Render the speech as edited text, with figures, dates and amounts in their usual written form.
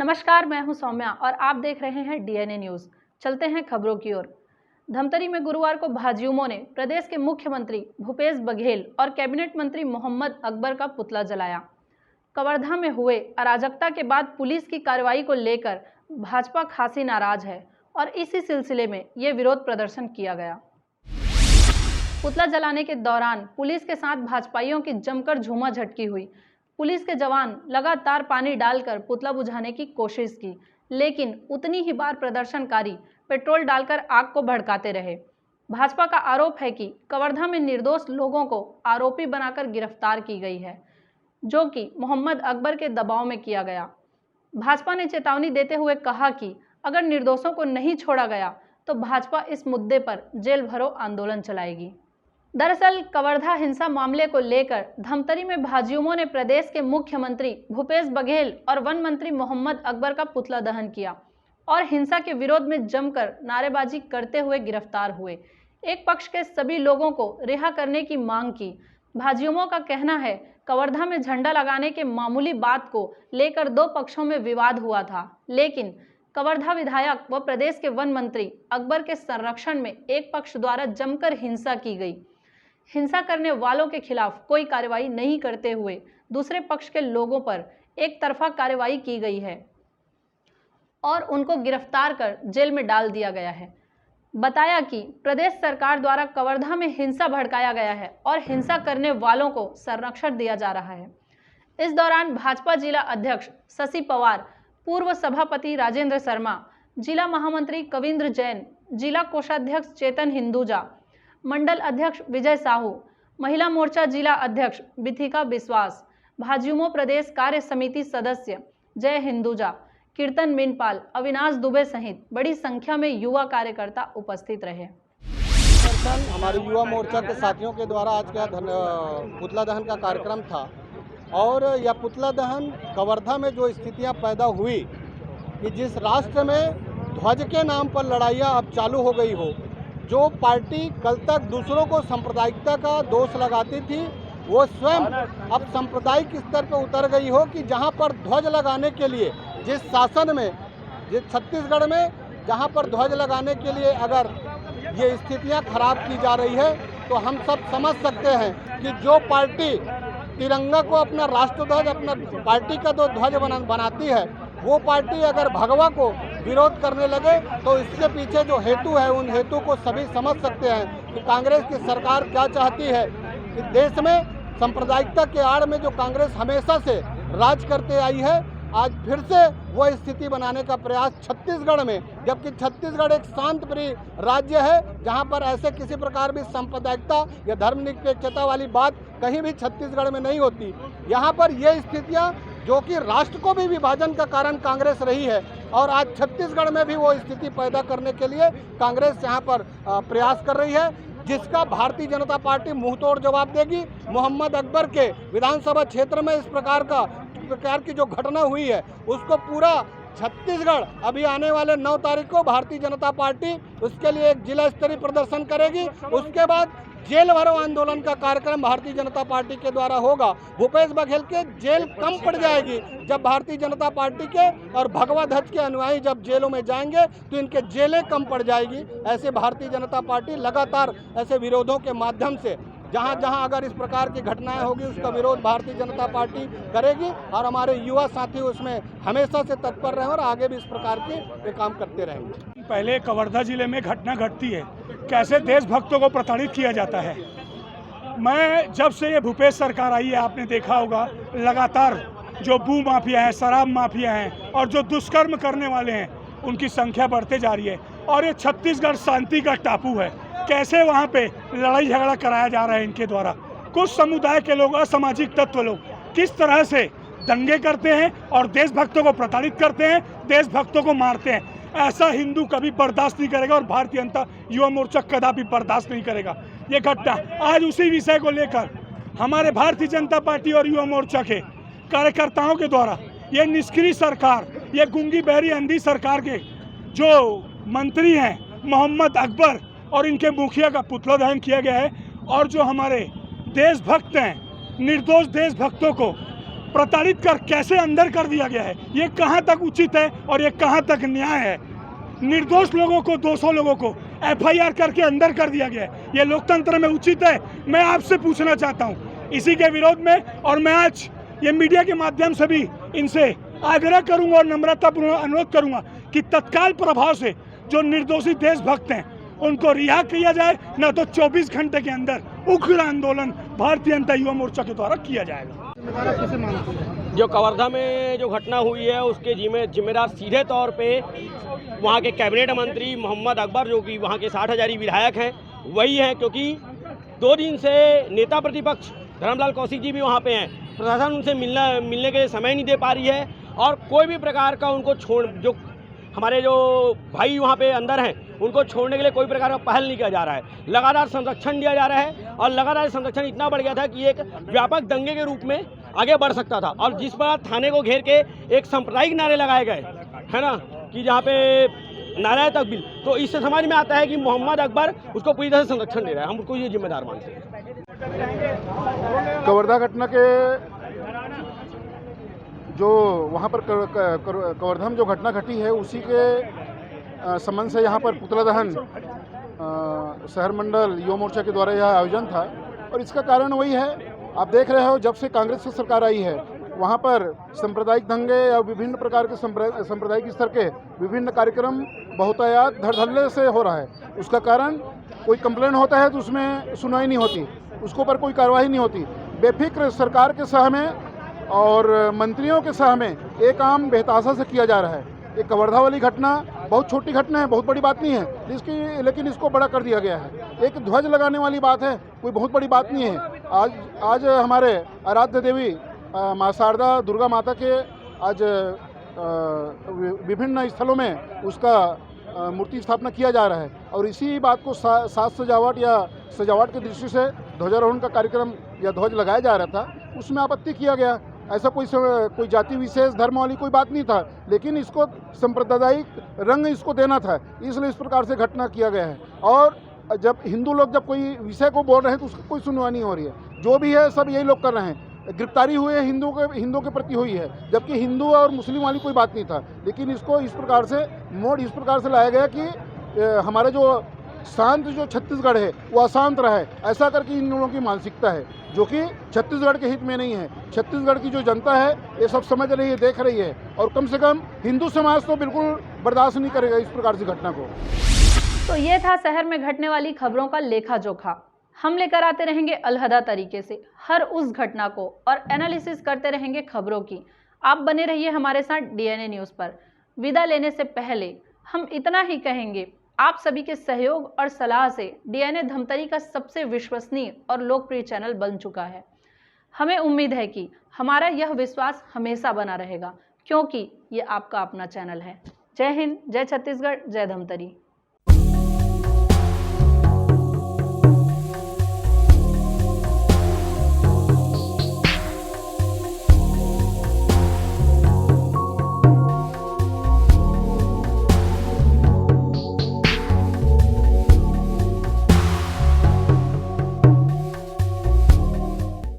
नमस्कार, मैं हूं सौम्या और आप देख रहे हैं डीएनए न्यूज। चलते हैं खबरों की ओर। धमतरी में गुरुवार को भाजयुमों ने प्रदेश के मुख्यमंत्री भूपेश बघेल और कैबिनेट मंत्री मोहम्मद अकबर का पुतला जलाया। कवर्धा में हुए अराजकता के बाद पुलिस की कार्रवाई को लेकर भाजपा खासी नाराज है और इसी सिलसिले में ये विरोध प्रदर्शन किया गया। पुतला जलाने के दौरान पुलिस के साथ भाजपाइयों की जमकर झूमाझटकी हुई। पुलिस के जवान लगातार पानी डालकर पुतला बुझाने की कोशिश की, लेकिन उतनी ही बार प्रदर्शनकारी पेट्रोल डालकर आग को भड़काते रहे। भाजपा का आरोप है कि कवर्धा में निर्दोष लोगों को आरोपी बनाकर गिरफ्तार की गई है, जो कि मोहम्मद अकबर के दबाव में किया गया। भाजपा ने चेतावनी देते हुए कहा कि अगर निर्दोषों को नहीं छोड़ा गया तो भाजपा इस मुद्दे पर जेल भरो आंदोलन चलाएगी। दरअसल कवर्धा हिंसा मामले को लेकर धमतरी में भाजयुमों ने प्रदेश के मुख्यमंत्री भूपेश बघेल और वन मंत्री मोहम्मद अकबर का पुतला दहन किया और हिंसा के विरोध में जमकर नारेबाजी करते हुए गिरफ्तार हुए। एक पक्ष के सभी लोगों को रिहा करने की मांग की। भाजयुमों का कहना है कवर्धा में झंडा लगाने के मामूली बात को लेकर दो पक्षों में विवाद हुआ था, लेकिन कवर्धा विधायक व प्रदेश के वन मंत्री अकबर के संरक्षण में एक पक्ष द्वारा जमकर हिंसा की गई। हिंसा करने वालों के खिलाफ कोई कार्रवाई नहीं करते हुए दूसरे पक्ष के लोगों पर एक तरफा कार्रवाई की गई है और उनको गिरफ्तार कर जेल में डाल दिया गया है। बताया कि प्रदेश सरकार द्वारा कवर्धा में हिंसा भड़काया गया है और हिंसा करने वालों को संरक्षण दिया जा रहा है। इस दौरान भाजपा जिला अध्यक्ष शशि पवार, पूर्व सभापति राजेंद्र शर्मा, जिला महामंत्री कविंद्र जैन, जिला कोषाध्यक्ष चेतन हिंदुजा, मंडल अध्यक्ष विजय साहू, महिला मोर्चा जिला अध्यक्ष बिथिका विश्वास, भाजयुमो प्रदेश कार्य समिति सदस्य जय हिंदुजा, कीर्तन मीनपाल, अविनाश दुबे सहित बड़ी संख्या में युवा कार्यकर्ता उपस्थित रहे। हमारे युवा मोर्चा के साथियों के द्वारा आज का पुतला दहन का कार्यक्रम था और यह पुतला दहन कवर्धा में जो स्थितियां पैदा हुई कि जिस राष्ट्र में ध्वज के नाम पर लड़ाइयां अब चालू हो गई हो, जो पार्टी कल तक दूसरों को सांप्रदायिकता का दोष लगाती थी, वो स्वयं अब सांप्रदायिक स्तर पर उतर गई हो कि जहां पर ध्वज लगाने के लिए जिस शासन में, जिस छत्तीसगढ़ में जहां पर ध्वज लगाने के लिए अगर ये स्थितियां खराब की जा रही है, तो हम सब समझ सकते हैं कि जो पार्टी तिरंगा को अपना राष्ट्रध्वज, अपना पार्टी का जो ध्वज बनाती है, वो पार्टी अगर भगवा को विरोध करने लगे तो इसके पीछे जो हेतु है, उन हेतु को सभी समझ सकते हैं कि कांग्रेस की सरकार क्या चाहती है कि देश में सांप्रदायिकता के आड़ में जो कांग्रेस हमेशा से राज करते आई है, आज फिर से वो स्थिति बनाने का प्रयास छत्तीसगढ़ में, जबकि छत्तीसगढ़ एक शांत प्रिय राज्य है जहां पर ऐसे किसी प्रकार भी सांप्रदायिकता या धर्मनिरपेक्षता वाली बात कहीं भी छत्तीसगढ़ में नहीं होती। यहाँ पर ये स्थितियाँ जो कि राष्ट्र को भी विभाजन का कारण कांग्रेस रही है और आज छत्तीसगढ़ में भी वो स्थिति पैदा करने के लिए कांग्रेस यहाँ पर प्रयास कर रही है, जिसका भारतीय जनता पार्टी मुंहतोड़ जवाब देगी। मोहम्मद अकबर के विधानसभा क्षेत्र में इस प्रकार की जो घटना हुई है, उसको पूरा छत्तीसगढ़ अभी आने वाले 9 तारीख को भारतीय जनता पार्टी उसके लिए एक जिला स्तरीय प्रदर्शन करेगी। उसके बाद जेल भरो आंदोलन का कार्यक्रम भारतीय जनता पार्टी के द्वारा होगा। भूपेश बघेल के जेल कम पड़ जाएगी जब भारतीय जनता पार्टी के और भगवा ध्वज के अनुयायी जब जेलों में जाएंगे तो इनके जेलें कम पड़ जाएगी। ऐसे भारतीय जनता पार्टी लगातार ऐसे विरोधों के माध्यम से जहां जहां अगर इस प्रकार की घटनाएं होगी, उसका विरोध भारतीय जनता पार्टी करेगी और हमारे युवा साथी उसमें हमेशा से तत्पर रहे और आगे भी इस प्रकार के काम करते रहेंगे। पहले कवर्धा जिले में घटना घटती है, कैसे देशभक्तों को प्रताड़ित किया जाता है। मैं जब से ये भूपेश सरकार आई है, आपने देखा होगा लगातार जो भू माफिया हैं, शराब माफिया हैं और जो दुष्कर्म करने वाले हैं, उनकी संख्या बढ़ते जा रही है। और ये छत्तीसगढ़ शांति का टापू है, कैसे वहाँ पे लड़ाई झगड़ा कराया जा रहा है इनके द्वारा। कुछ समुदाय के लोग, असामाजिक तत्व लोग किस तरह से दंगे करते हैं और देशभक्तों को प्रताड़ित करते हैं, देशभक्तों को मारते हैं। ऐसा हिंदू कभी बर्दाश्त नहीं करेगा और भारतीय जनता युवा मोर्चा कदापि बर्दाश्त नहीं करेगा। ये घटना आज उसी विषय को लेकर हमारे भारतीय जनता पार्टी और युवा मोर्चा के कार्यकर्ताओं के द्वारा ये निष्क्रिय सरकार, ये गूंगी बहरी अंधी सरकार के जो मंत्री हैं मोहम्मद अकबर और इनके मुखिया का पुतला दहन किया गया है। और जो हमारे देशभक्त हैं, निर्दोष देशभक्तों को प्रताड़ित कर कैसे अंदर कर दिया गया है, ये कहाँ तक उचित है और ये कहाँ तक न्याय है। निर्दोष लोगों को, 200 लोगों को FIR करके अंदर कर दिया गया है, ये लोकतंत्र में उचित है? मैं आपसे पूछना चाहता हूँ इसी के विरोध में। और मैं आज ये मीडिया के माध्यम से भी इनसे आग्रह करूंगा और नम्रतापूर्ण अनुरोध करूंगा कि तत्काल प्रभाव से जो निर्दोषी देशभक्त हैं उनको रिहा किया जाए, न तो 24 घंटे के अंदर उग्र आंदोलन भारतीय जनता युवा मोर्चा के द्वारा किया जाएगा। जो कवर्धा में जो घटना हुई है उसके जिम्मेदार सीधे तौर पे वहाँ के कैबिनेट मंत्री मोहम्मद अकबर, जो कि वहाँ के 60,000 विधायक हैं, वही हैं। क्योंकि 2 दिन से नेता प्रतिपक्ष धर्मलाल कौशिक जी भी वहाँ पे हैं, प्रशासन उनसे मिलने के लिए समय नहीं दे पा रही है और कोई भी प्रकार का उनको जो हमारे जो भाई वहाँ पे अंदर हैं उनको छोड़ने के लिए कोई प्रकार का पहल नहीं किया जा रहा है। लगातार संरक्षण दिया जा रहा है और लगातार संरक्षण इतना बढ़ गया था कि एक व्यापक दंगे के रूप में आगे बढ़ सकता था। और जिस पर थाने को घेर के एक सांप्रदायिक नारे लगाए गए, है ना, कि जहाँ पे नारा तकबीर, तो इससे समझ में आता है कि मोहम्मद अकबर उसको पूरी तरह से संरक्षण दे रहा है। हम उसको ये जिम्मेदार मानते हैं। कवर्धा घटना के जो वहाँ पर कवर्धा में जो घटना घटी है उसी के संबंध से यहाँ पर पुतला दहन शहर मंडल युवा मोर्चा के द्वारा यह आयोजन था। और इसका कारण वही है, आप देख रहे हो, जब से कांग्रेस की सरकार आई है वहाँ पर सांप्रदायिक दंगे या विभिन्न प्रकार के सांप्रदायिक स्तर के विभिन्न कार्यक्रम बहुतायत धड़ल्ले से हो रहा है। उसका कारण कोई कंप्लेन होता है तो उसमें सुनवाई नहीं होती, उसके ऊपर कोई कार्रवाई नहीं होती। बेफिक्र सरकार के सह में और मंत्रियों के सह में एक काम बेहताशा से किया जा रहा है। ये कवर्धा वाली घटना बहुत छोटी घटना है, बहुत बड़ी बात नहीं है, लेकिन इसको बड़ा कर दिया गया है। एक ध्वज लगाने वाली बात है, कोई बहुत बड़ी बात नहीं है। आज हमारे आराध्य देवी माँ शारदा दुर्गा माता के आज विभिन्न स्थलों में उसका मूर्ति स्थापना किया जा रहा है। और इसी बात को साज सजावट या सजावट की दृष्टि से ध्वजारोहण का कार्यक्रम या ध्वज लगाया जा रहा था, उसमें आपत्ति किया गया। ऐसा कोई जाति विशेष धर्म वाली कोई बात नहीं था, लेकिन इसको सांप्रदायिक रंग इसको देना था, इसलिए इस प्रकार से घटना किया गया है। और जब हिंदू लोग जब कोई विषय को बोल रहे हैं तो उसकी कोई सुनवाई नहीं हो रही है। जो भी है सब यही लोग कर रहे हैं। गिरफ्तारी हुई है हिंदू के प्रति हुई है, जबकि हिंदू और मुस्लिम वाली कोई बात नहीं था, लेकिन इसको इस प्रकार से इस प्रकार से लाया गया कि हमारा जो शांत जो छत्तीसगढ़ है वो अशांत रहा है, ऐसा करके इन लोगों की मानसिकता है, जो कि छत्तीसगढ़ के हित में नहीं है। छत्तीसगढ़ की जो जनता है ये सब समझ रही है, देख रही है, और कम से कम हिंदू समाज तो बिल्कुल बर्दाश्त नहीं करेगा इस प्रकार की घटना को। तो ये था शहर में घटने वाली खबरों का लेखा जोखा। हम लेकर आते रहेंगे अलहदा तरीके से हर उस घटना को और एनालिसिस करते रहेंगे खबरों की। आप बने रहिए हमारे साथ DNA न्यूज़ पर। विदा लेने से पहले हम इतना ही कहेंगे, आप सभी के सहयोग और सलाह से DNA धमतरी का सबसे विश्वसनीय और लोकप्रिय चैनल बन चुका है। हमें उम्मीद है कि हमारा यह विश्वास हमेशा बना रहेगा, क्योंकि ये आपका अपना चैनल है। जय हिंद, जय छत्तीसगढ़, जय धमतरी।